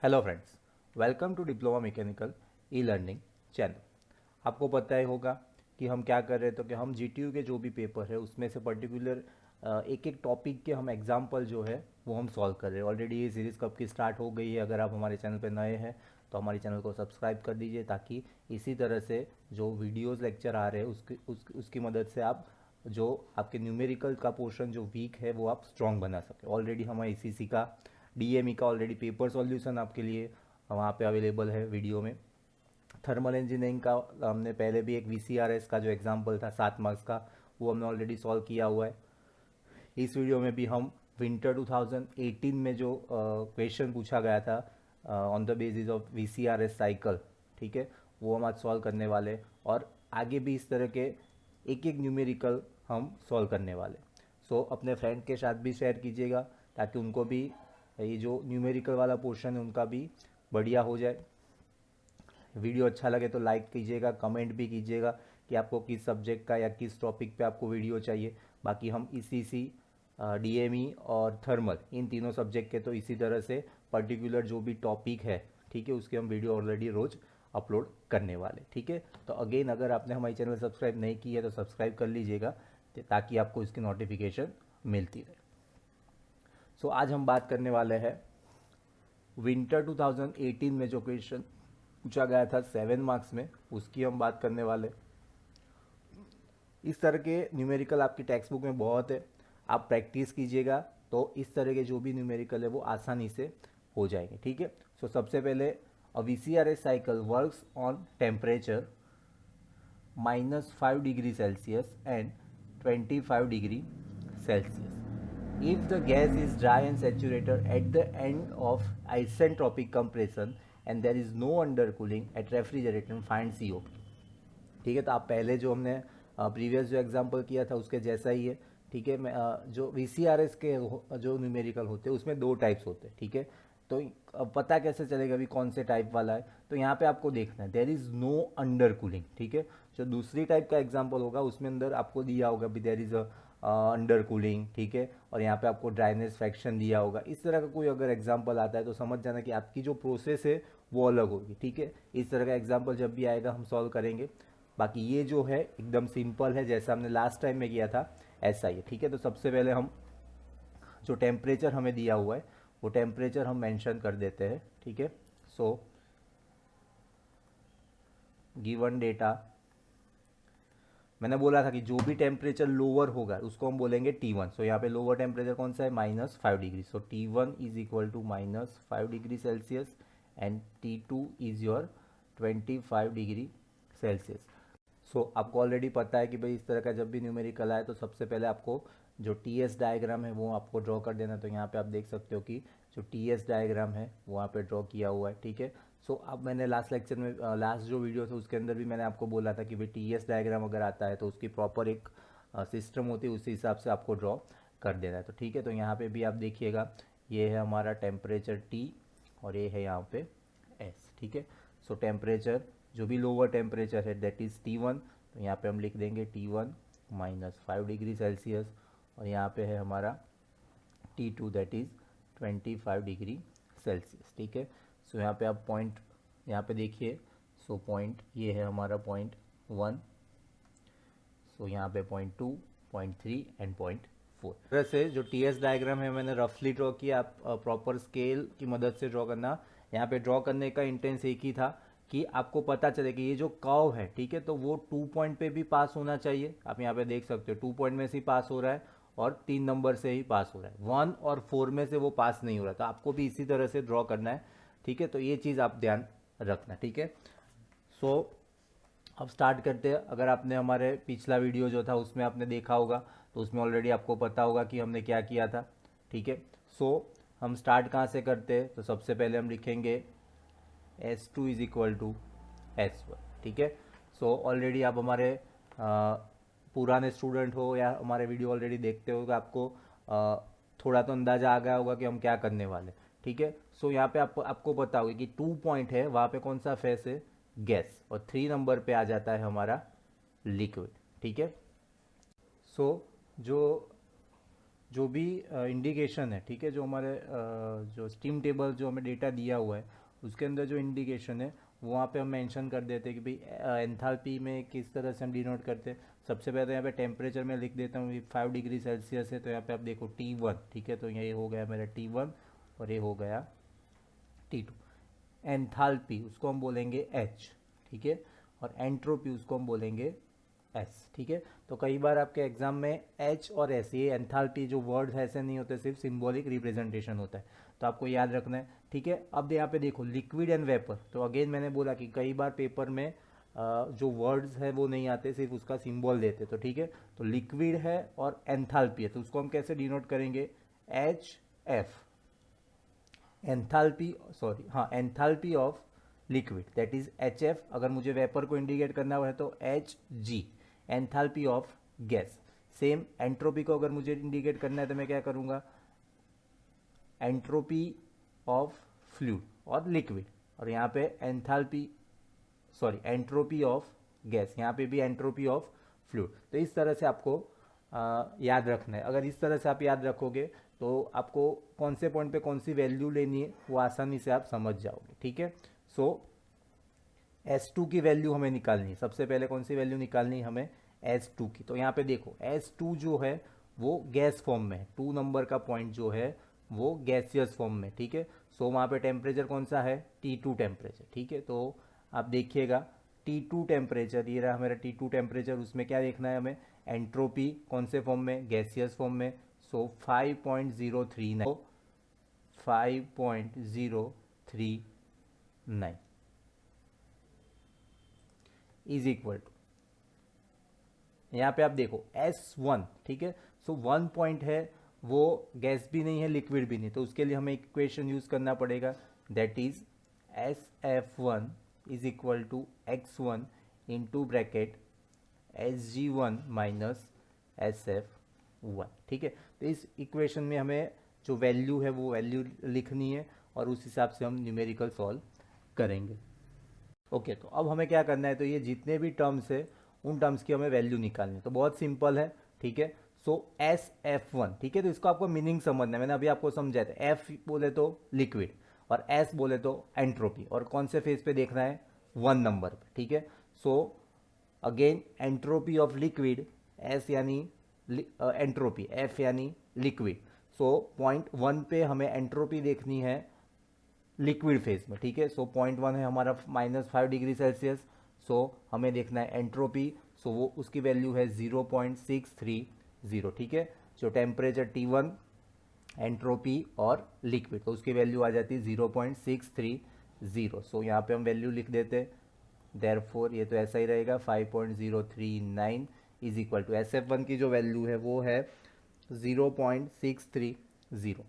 Hello friends, welcome to diploma mechanical E learning channel. आपको पता ही होगा कि हम क्या कर रहे हैं, तो कि हम जीटीयू के जो भी पेपर है उसमें से पर्टिकुलर एक एक टॉपिक के हम एग्जाम्पल जो है वो हम सॉल्व कर रहे हैं। ऑलरेडी ये सीरीज़ कब की स्टार्ट हो गई है। अगर आप हमारे चैनल पर नए हैं तो हमारे चैनल को सब्सक्राइब कर दीजिए, ताकि इसी तरह से जो वीडियोज़ लेक्चर आ रहे हैं उसकी मदद से आप जो आपके न्यूमेरिकल का पोर्शन जो वीक है वो आप स्ट्रॉन्ग बना सकें। ऑलरेडी हमें इसी का डीएमई का ऑलरेडी पेपर सॉल्यूशन आपके लिए वहाँ पे अवेलेबल है वीडियो में। थर्मल इंजीनियरिंग का हमने पहले भी एक वीसीआरएस का जो एग्जांपल था 7 मार्क्स का, वो हमने ऑलरेडी सॉल्व किया हुआ है। इस वीडियो में भी हम विंटर 2018 में जो क्वेश्चन पूछा गया था on the basis of VCRS cycle, ठीक है, वो हम आज सॉल्व करने वाले। और आगे भी इस तरह के एक एक न्यूमेरिकल हम सॉल्व करने वाले। सो अपने फ्रेंड के साथ भी शेयर कीजिएगा, ताकि उनको भी ये जो न्यूमेरिकल वाला पोर्शन है उनका भी बढ़िया हो जाए। वीडियो अच्छा लगे तो लाइक कीजिएगा, कमेंट भी कीजिएगा कि आपको किस सब्जेक्ट का या किस टॉपिक पे आपको वीडियो चाहिए। बाकी हम इसी डीएमई और थर्मल इन तीनों सब्जेक्ट के तो इसी तरह से पर्टिकुलर जो भी टॉपिक है, ठीक है, उसके हम वीडियो ऑलरेडी रोज़ अपलोड करने वाले, ठीक है। तो अगेन, अगर आपने हमारे चैनल सब्सक्राइब नहीं की है तो सब्सक्राइब कर लीजिएगा, ताकि आपको इसकी नोटिफिकेशन मिलती रहे। सो आज हम बात करने वाले हैं विंटर 2018 में जो क्वेश्चन पूछा गया था 7 मार्क्स में, उसकी हम बात करने वाले। इस तरह के न्यूमेरिकल आपकी टेक्स्ट बुक में बहुत है, आप प्रैक्टिस कीजिएगा तो इस तरह के जो भी न्यूमेरिकल है वो आसानी से हो जाएंगे, ठीक है। सो सबसे पहले a VCRS cycle works on temperature -5 degree Celsius and 25 degree Celsius if the gas is dry and saturated at the end of isentropic compression and there is no undercooling at refrigerant, find CO। ठीक है, तो आप पहले जो हमने previous जो example किया था उसके जैसा ही है, ठीक है। जो वीसीआरएस के जो न्यूमेरिकल होते हैं उसमें दो टाइप्स होते हैं, ठीक है। तो अब पता कैसे चलेगा भी कौन से टाइप वाला है, तो यहाँ पे आपको देखना है there is no under cooling, ठीक है। जो दूसरी टाइप का एग्जाम्पल होगा उसमें अंदर आपको दिया होगा भी there is a under cooling, ठीक है, और यहाँ पे आपको ड्राइनेस फ्रैक्शन दिया होगा। इस तरह का कोई अगर एग्जाम्पल आता है तो समझ जाना कि आपकी जो प्रोसेस है वो अलग होगी, ठीक है। इस तरह का एग्जाम्पल जब भी आएगा हम सॉल्व करेंगे। बाकी ये जो है एकदम सिंपल है, जैसा हमने लास्ट टाइम में किया था ऐसा ही है, ठीक है। तो सबसे पहले हम जो टेम्परेचर हमें दिया हुआ है वो टेम्परेचर हम मेंशन कर देते हैं, ठीक है। सो गिवन डेटा, मैंने बोला था कि जो भी टेम्परेचर लोअर होगा उसको हम बोलेंगे T1। सो यहाँ पे लोअर टेम्परेचर कौन सा है, -5 degree. So T1 is equal to -5 degree Celsius and T2 is your 25 degree Celsius. So आपको ऑलरेडी पता है कि भाई इस तरह का जब भी न्यूमेरिकल आए तो सबसे पहले आपको जो TS डायग्राम है वो आपको ड्रॉ कर देना। तो यहाँ पे आप देख सकते हो कि जो TS डायग्राम है वो यहाँ पे ड्रॉ किया हुआ है, ठीक है। सो अब मैंने लास्ट लेक्चर में लास्ट जो वीडियो था उसके अंदर भी मैंने आपको बोला था कि भाई TS डायग्राम अगर आता है तो उसकी प्रॉपर एक सिस्टम होती है, उसी हिसाब से आपको ड्रॉ कर देना है। तो ठीक है, तो यहाँ पे भी आप देखिएगा ये है हमारा टेम्परेचर T और ये है यहाँ पे S, ठीक है। सो टेम्परेचर जो भी लोअर टेम्परेचर है दैट इज़ T1, तो यहाँ पे हम लिख देंगे T1 -5 डिग्री सेल्सियस, और यहाँ पे है हमारा T2 that is 25 degree Celsius, ठीक है। सो यहाँ पे आप पॉइंट यहाँ पे देखिए, सो पॉइंट ये है हमारा .1, सो यहाँ पे .2, .3 एंड .4। तरह से जो TS डायग्राम है मैंने रफली ड्रॉ किया, आप प्रॉपर स्केल की मदद से ड्रॉ करना। यहाँ पे ड्रॉ करने का इंटेंस एक ही था कि आपको पता चले कि ये जो कर्व है, ठीक है, तो वो 2 पॉइंट पे भी पास होना चाहिए। आप यहाँ पे देख सकते हो 2 पॉइंट में से ही पास हो रहा है और 3 नंबर से ही पास हो रहा है, 1 और 4 में से वो पास नहीं हो रहा। तो आपको भी इसी तरह से ड्रॉ करना है, ठीक है। तो ये चीज़ आप ध्यान रखना, ठीक है। सो अब स्टार्ट करते हैं। अगर आपने हमारे पिछला वीडियो जो था उसमें आपने देखा होगा तो उसमें ऑलरेडी आपको पता होगा कि हमने क्या किया था, ठीक है। सो हम स्टार्ट कहाँ से करते हैं, तो सबसे पहले हम लिखेंगे S2 is equal to S1, ठीक है। सो ऑलरेडी आप हमारे पुराने स्टूडेंट हो या हमारे वीडियो ऑलरेडी देखते हो तो आपको थोड़ा तो अंदाजा आ गया होगा कि हम क्या करने वाले, ठीक है। सो यहाँ पे आपको पता होगा कि 2 पॉइंट है वहाँ पे कौन सा फेस है, गैस, और 3 नंबर पे आ जाता है हमारा लिक्विड, ठीक है। सो जो जो भी इंडिकेशन है, ठीक है, जो हमारे जो स्टीम टेबल जो हमें डेटा दिया हुआ है उसके अंदर जो इंडिकेशन है वो वहाँ पे हम मेंशन कर देते हैं कि भाई एंथैल्पी में किस तरह से हम डिनोट करते हैं। सबसे पहले तो यहाँ पे टेम्परेचर में लिख देता हूँ 5 डिग्री सेल्सियस है, तो यहाँ पे आप देखो T1, ठीक है, तो ये हो गया मेरा T1 और ये हो गया T2। एंथैल्पी उसको हम बोलेंगे H, ठीक है, और एंट्रोपी उसको हम बोलेंगे एस, ठीक है। तो कई बार आपके एग्जाम में एच और एस, ये एंथैल्पी जो वर्ड्स ऐसे नहीं होते, सिर्फ सिंबॉलिक रिप्रेजेंटेशन होता है, तो आपको याद रखना है, ठीक है। अब यहाँ पे देखो लिक्विड एंड वेपर, तो अगेन मैंने बोला कि कई बार पेपर में जो वर्ड्स है वो नहीं आते, सिर्फ उसका सिंबल देते, तो ठीक है। तो लिक्विड है और एंथैल्पी है, तो उसको हम कैसे डिनोट करेंगे, एच एफ, एंथैल्पी, सॉरी हाँ, enthalpy of liquid that is H F. अगर मुझे वेपर को इंडिकेट करना है तो H G, enthalpy of gas. Same entropy को अगर मुझे इंडिकेट करना है तो मैं क्या करूँगा, एंट्रोपी ऑफ फ्लूइड और लिक्विड, और यहाँ पे enthalpy, sorry entropy of gas, यहाँ पे भी एंट्रोपी ऑफ फ्लूइड। तो इस तरह से आपको याद रखना है। अगर इस तरह से आप याद रखोगे तो आपको कौन से पॉइंट पे कौन सी वैल्यू लेनी है वो आसानी से आप समझ जाओगे, ठीक है। सो S2 की वैल्यू हमें निकालनी है, सबसे पहले कौन सी वैल्यू निकालनी है हमें, S2 की। तो यहाँ पे देखो S2 जो है वो गैस फॉर्म में है, 2 नंबर का पॉइंट जो है वो गैसियस फॉर्म में, ठीक है। सो वहाँ पे टेम्परेचर कौन सा है, T2 टेम्परेचर, ठीक है। तो आप देखिएगा T2 टेम्परेचर, ये रहा मेरा T2 टेम्परेचर, उसमें क्या देखना है हमें, एंट्रोपी कौन से फॉर्म में, गैसियस फॉर्म में। सो 5.039, 5.039 इज इक्वल टू, यहाँ पे आप देखो S1, ठीक है। सो 1 पॉइंट है, वो गैस भी नहीं है लिक्विड भी नहीं, तो उसके लिए हमें इक्वेशन यूज करना पड़ेगा, that is SF1 is equal to X1 into bracket SG1 minus SF1, ठीक है। तो इस इक्वेशन में हमें जो वैल्यू है वो वैल्यू लिखनी है और उस हिसाब से हम न्यूमेरिकल सॉल्व करेंगे। ओके, तो अब हमें क्या करना है, तो ये जितने भी टर्म्स है उन टर्म्स की हमें वैल्यू निकालनी है, तो बहुत सिंपल है, ठीक है। सो SF1, ठीक है, तो इसको आपको मीनिंग समझना है, मैंने अभी आपको समझाया था। एफ बोले तो लिक्विड और एस बोले तो एंट्रोपी, और कौन से फेज पे देखना है, 1 नंबर पे, ठीक है। So again entropy of liquid, S यानी एंट्रोपी, एफ यानी लिक्विड। सो पॉइंट 1 पे हमें एंट्रोपी देखनी है लिक्विड फेज में, ठीक है। सो पॉइंट 1 है हमारा -5 डिग्री सेल्सियस, सो हमें देखना है एंट्रोपी, सो वो उसकी वैल्यू है 0.630, ठीक है। जो टेम्परेचर T1, एंट्रोपी और लिक्विड, तो उसकी वैल्यू आ जाती है 0.630। सो यहाँ पे हम वैल्यू लिख देते, देयरफॉर ये तो ऐसा ही रहेगा, 5.039 इज इक्वल टू SF1 की जो वैल्यू है वो है 0.630।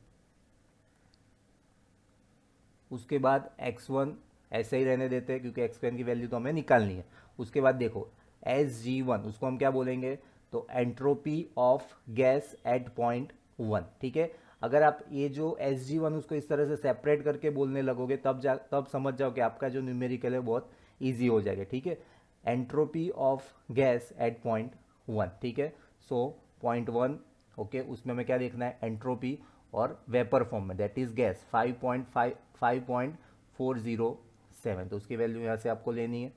उसके बाद x1 ऐसे ही रहने देते हैं क्योंकि x1 की वैल्यू तो हमें निकालनी है। उसके बाद देखो SG1, उसको हम क्या बोलेंगे, तो entropy of gas at point 1, ठीक है। अगर आप ये जो SG1 उसको इस तरह से सेपरेट करके बोलने लगोगे तब समझ जाओ कि आपका जो न्यूमेरिकल है बहुत ईजी हो जाएगा, ठीक है। Entropy of gas at point 1, ठीक है। सो पॉइंट 1, ओके, उसमें हमें क्या देखना है, एंट्रोपी, और वेपर फॉर्म में दैट इज गैस 5.407, तो उसकी वैल्यू यहाँ से आपको लेनी है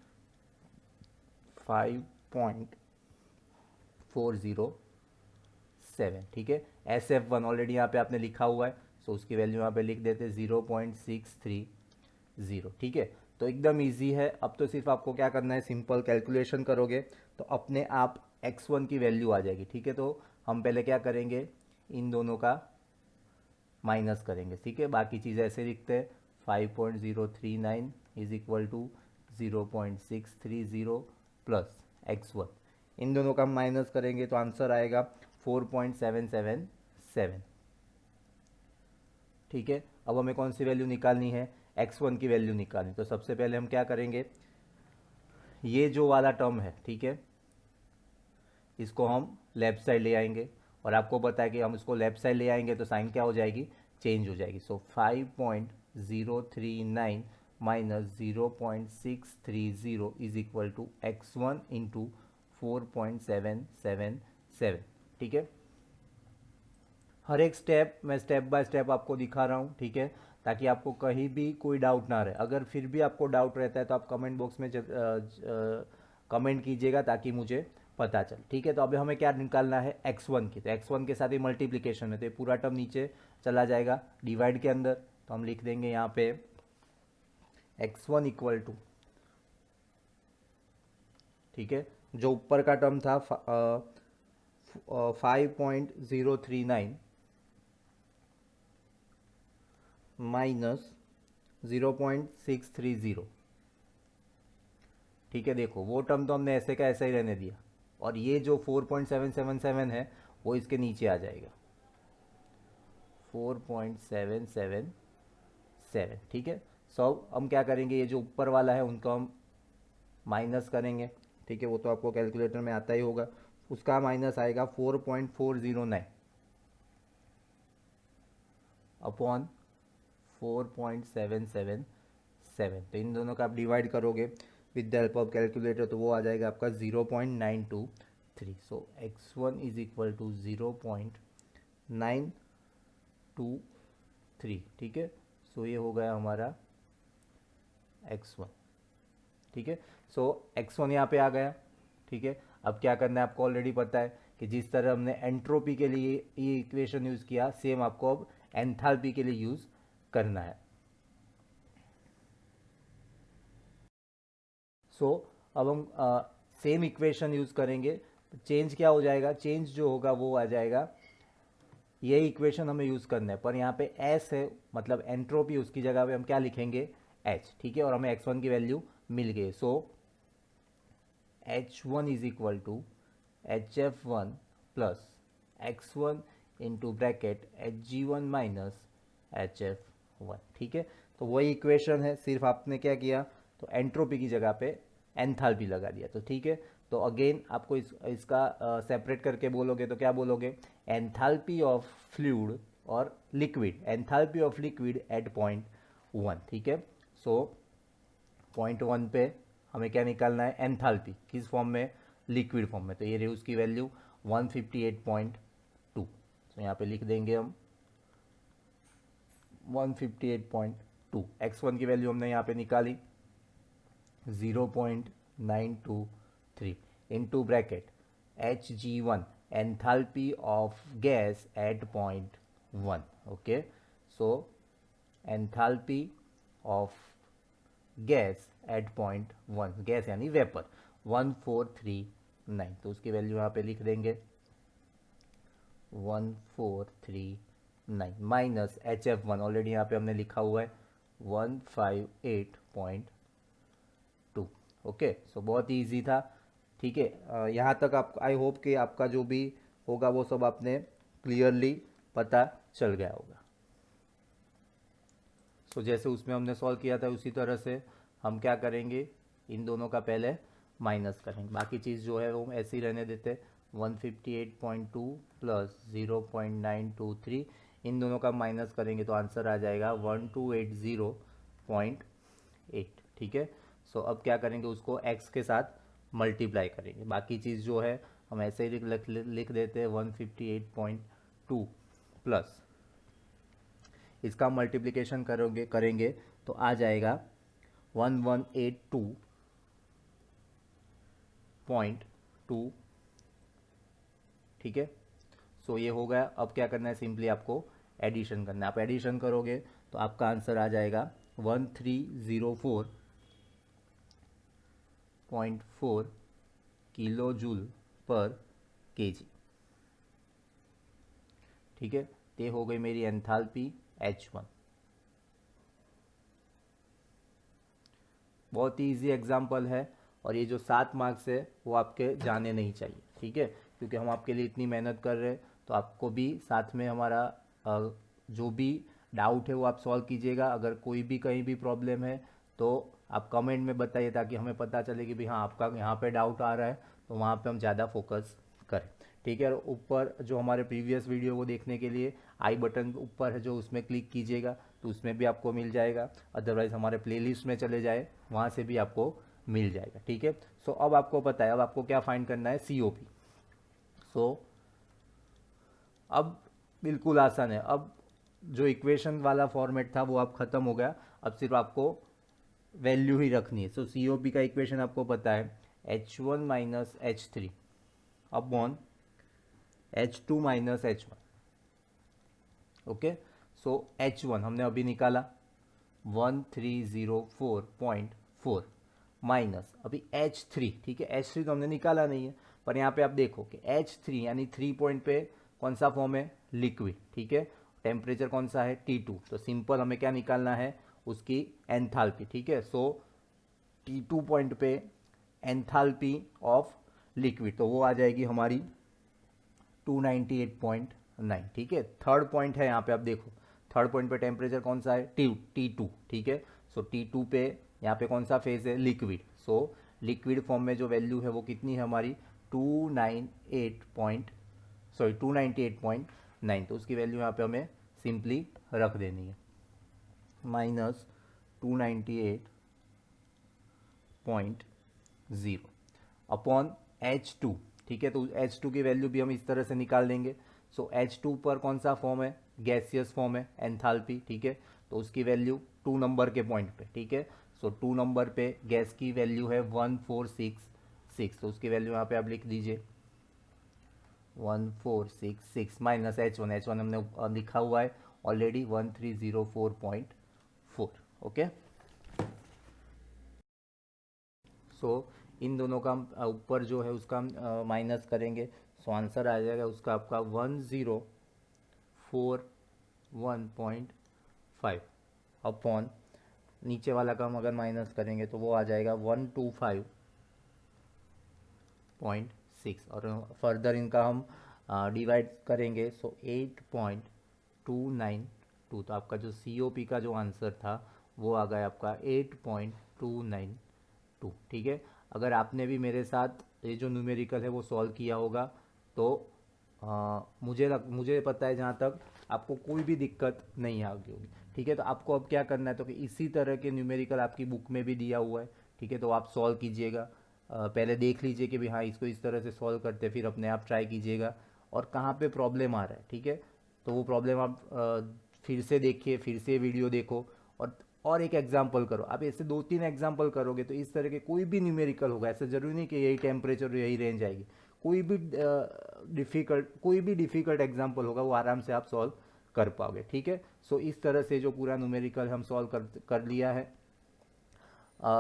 5.407, ठीक है। SF1 ऑलरेडी यहाँ पे आपने लिखा हुआ है, सो उसकी वैल्यू यहाँ पे लिख देते 0.630, ठीक है। तो एकदम इजी है, अब तो सिर्फ आपको क्या करना है, सिंपल कैलकुलेशन करोगे तो अपने आप x1 की वैल्यू आ जाएगी, ठीक है। तो हम पहले क्या करेंगे, इन दोनों का माइनस करेंगे, ठीक है। बाकी चीज़ ऐसे लिखते हैं, 5.039 is equal to 0.630 plus x1, इन दोनों का माइनस करेंगे तो आंसर आएगा 4.777, ठीक है। अब हमें कौन सी वैल्यू निकालनी है, x1 की वैल्यू निकालनी। तो सबसे पहले हम क्या करेंगे, ये जो वाला टर्म है, ठीक है, इसको हम लेफ्ट साइड ले आएंगे, और आपको पता है कि हम इसको लेफ्ट साइड ले आएंगे तो साइन क्या हो जाएगी, चेंज हो जाएगी। So 5.039 minus 0.630 is equal to x1 into 4.777, ठीक है। हर एक स्टेप मैं स्टेप बाय स्टेप आपको दिखा रहा हूँ, ठीक है, ताकि आपको कहीं भी कोई डाउट ना रहे। अगर फिर भी आपको डाउट रहता है तो आप कमेंट बॉक्स में कमेंट कीजिएगा ताकि मुझे पता चले, ठीक है। तो अभी हमें क्या निकालना है, x1 की, तो x1 के साथ ही मल्टीप्लिकेशन है तो ये पूरा टर्म नीचे चला जाएगा डिवाइड के अंदर, तो हम लिख देंगे यहाँ पे x1 इक्वल टू, ठीक है, जो ऊपर का टर्म था 5.039 माइनस 0.630, ठीक है। देखो वो टर्म तो हमने ऐसे का ऐसा ही रहने दिया, और ये जो 4.777 है वो इसके नीचे आ जाएगा 4.777, ठीक है। सो हम क्या करेंगे, ये जो ऊपर वाला है उनको हम माइनस करेंगे, ठीक है, वो तो आपको कैलकुलेटर में आता ही होगा। उसका माइनस आएगा 4.409 अपॉन 4.777, तो इन दोनों का आप डिवाइड करोगे with the help of calculator तो वो आ जाएगा आपका 0.923। सो x1 इज इक्वल टू 0.923, ठीक है। सो ये हो गया हमारा x1, ठीक है। सो x1 यहाँ पे आ गया, ठीक है। अब क्या करना है आपको ऑलरेडी पता है कि जिस तरह हमने एंट्रोपी के लिए ये इक्वेशन यूज़ किया, सेम आपको अब एंथैल्पी के लिए यूज़ करना है। सो अब हम सेम इक्वेशन यूज़ करेंगे, चेंज क्या हो जाएगा, चेंज जो होगा वो आ जाएगा, ये इक्वेशन हमें यूज़ करना है, पर यहाँ पे एस है मतलब एंट्रोपी, उसकी जगह पे हम क्या लिखेंगे, एच, ठीक है। और हमें x1 की वैल्यू मिल गई, so h1 is equal to hf1 plus x1 into bracket hg1 minus hf1, ठीक है। तो वही इक्वेशन है, सिर्फ आपने क्या किया, तो एंट्रोपी की जगह पे एंथैल्पी लगा दिया, तो ठीक है। तो अगेन आपको इसका सेपरेट करके बोलोगे तो क्या बोलोगे, एंथैल्पी ऑफ फ्लूइड और liquid, enthalpy of liquid at point 1, ठीक है। सो पॉइंट 1 पे हमें क्या निकालना है, एंथैल्पी, किस फॉर्म में, लिक्विड फॉर्म में, तो ये रही उसकी वैल्यू 158.2। तो यहाँ पे लिख देंगे हम 158.2, x1 की वैल्यू हमने यहाँ पे निकाली 0.923 into bracket Hg1 enthalpy of gas at point 1, okay. So enthalpy of gas at point 1, gas यानी वेपर 1439, तो उसकी वैल्यू यहाँ पे लिख देंगे 1439 माइनस HF1 ऑलरेडी यहाँ पे हमने लिखा हुआ है 158.2, ओके। सो बहुत ही ईजी था, ठीक है। यहाँ तक आप, आई होप कि आपका जो भी होगा वो सब आपने क्लियरली पता चल गया होगा। सो जैसे उसमें हमने सॉल्व किया था उसी तरह से हम क्या करेंगे, इन दोनों का पहले माइनस करेंगे, बाकी चीज़ जो है वो ऐसे ही रहने देते। 158.2 प्लस 0.923, इन दोनों का माइनस करेंगे तो आंसर आ जाएगा 1280.8, ठीक है। सो अब क्या करेंगे, उसको x के साथ मल्टीप्लाई करेंगे, बाकी चीज़ जो है हम ऐसे ही लिख देते हैं 158.2 प्लस इसका मल्टीप्लिकेशन करेंगे तो आ जाएगा 1182.2, ठीक है। सो ये हो गया। अब क्या करना है, सिंपली आपको एडिशन करना है, आप एडिशन करोगे तो आपका आंसर आ जाएगा 1304.4 किलो जूल पर केजी, ठीक है। ये हो गई मेरी एंथैल्पी H1। बहुत ही ईजी एग्जाम्पल है, और ये जो 7 मार्क्स है वो आपके जाने नहीं चाहिए, ठीक है, क्योंकि हम आपके लिए इतनी मेहनत कर रहे हैं, तो आपको भी साथ में हमारा जो भी डाउट है वो आप सॉल्व कीजिएगा। अगर कोई भी कहीं भी प्रॉब्लम है तो आप कमेंट में बताइए, ताकि हमें पता चले कि भाई हाँ आपका यहाँ पे डाउट आ रहा है, तो वहाँ पे हम ज़्यादा फोकस करें, ठीक है। और ऊपर जो हमारे प्रीवियस वीडियो को देखने के लिए आई बटन ऊपर है जो, उसमें क्लिक कीजिएगा तो उसमें भी आपको मिल जाएगा, अदरवाइज़ हमारे प्लेलिस्ट में चले जाए, वहाँ से भी आपको मिल जाएगा, ठीक है। सो अब आपको पता है, अब आपको क्या फाइंड करना है, COP। सो अब बिल्कुल आसान है। अब जो इक्वेशन वाला फॉर्मेट था वो अब ख़त्म हो गया, अब सिर्फ आपको वैल्यू ही रखनी है। सो सी ओ पी का इक्वेशन आपको पता है H1 minus H3 upon H2 minus H1। Okay, so H1 हमने अभी निकाला 1304.4 माइनस अभी H3, ठीक है, H3 तो हमने निकाला नहीं है, पर यहाँ पे आप देखो कि H3 यानी 3 पॉइंट पे कौन सा फॉर्म है, लिक्विड, ठीक है, टेम्परेचर कौन सा है T2, तो सिंपल हमें क्या निकालना है, उसकी एंथैल्पी, ठीक है। सो T2 पॉइंट पे एंथैल्पी ऑफ लिक्विड तो वो आ जाएगी हमारी 298.9, ठीक है। थर्ड पॉइंट है यहाँ पे आप देखो, थर्ड पॉइंट पे टेम्परेचर कौन सा है, T2, ठीक है। सो T2 पे यहाँ पे कौन सा फेज है, लिक्विड। सो लिक्विड फॉर्म में जो वैल्यू है वो कितनी है हमारी 298.9, तो उसकी वैल्यू यहाँ पे हमें सिंपली रख देनी है माइनस 298.0 अपॉन H2, ठीक है। तो H2 की वैल्यू भी हम इस तरह से निकाल देंगे। सो H2 पर कौन सा फॉर्म है, गैसियस फॉर्म है, एंथैल्पी, ठीक है, तो उसकी वैल्यू 2 नंबर के पॉइंट पे, ठीक है। सो 2 नंबर पे गैस की वैल्यू है 1466, तो उसकी वैल्यू यहाँ पे आप लिख दीजिए 1466 माइनस H1 हमने लिखा हुआ है ऑलरेडी 1304.4, ओके। सो इन दोनों का हम ऊपर जो है उसका हम माइनस करेंगे, सो आंसर आ जाएगा उसका आपका 1041.5 अपॉन नीचे वाला का हम अगर माइनस करेंगे तो वो आ जाएगा 125.6 और फर्दर इनका हम डिवाइड करेंगे, सो 8.292, तो आपका जो COP का जो आंसर था वो आ गया आपका 8.292, ठीक है। अगर आपने भी मेरे साथ ये जो न्यूमेरिकल है वो सॉल्व किया होगा तो मुझे पता है जहाँ तक आपको कोई भी दिक्कत नहीं आगी होगी, ठीक है। तो आपको अब क्या करना है, तो कि इसी तरह के न्यूमेरिकल आपकी बुक में भी दिया हुआ है, ठीक है, तो आप सॉल्व कीजिएगा। पहले देख लीजिए कि भाई हाँ इसको इस तरह से सॉल्व करते, फिर अपने आप ट्राई कीजिएगा और कहाँ पे प्रॉब्लम आ रहा है, ठीक है। तो वो प्रॉब्लम आप फिर से देखिए, फिर से वीडियो देखो और एक एग्जाम्पल करो। आप ऐसे 2-3 एग्जाम्पल करोगे तो इस तरह के कोई भी न्यूमेरिकल होगा, ऐसा जरूरी नहीं कि यही टेम्परेचर यही रेंज आएगी, कोई भी डिफ़िकल्ट एग्जाम्पल होगा वो आराम से आप सॉल्व कर पाओगे, ठीक है। सो इस तरह से जो पूरा न्यूमेरिकल हम सॉल्व कर लिया है।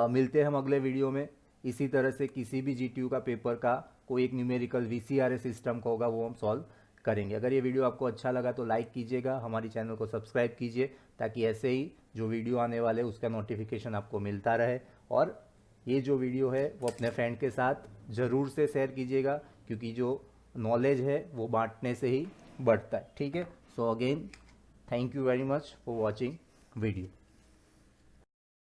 मिलते हैं हम अगले वीडियो में। इसी तरह से किसी भी GTU का पेपर का कोई एक न्यूमेरिकल VCRA सिस्टम का होगा वो हम सॉल्व करेंगे। अगर ये वीडियो आपको अच्छा लगा तो लाइक कीजिएगा, हमारी चैनल को सब्सक्राइब कीजिए ताकि ऐसे ही जो वीडियो आने वाले उसका नोटिफिकेशन आपको मिलता रहे। और ये जो वीडियो है वो अपने फ्रेंड के साथ ज़रूर से शेयर कीजिएगा, क्योंकि जो नॉलेज है वो बांटने से ही बढ़ता है, ठीक है। So again thank you very much for watching video.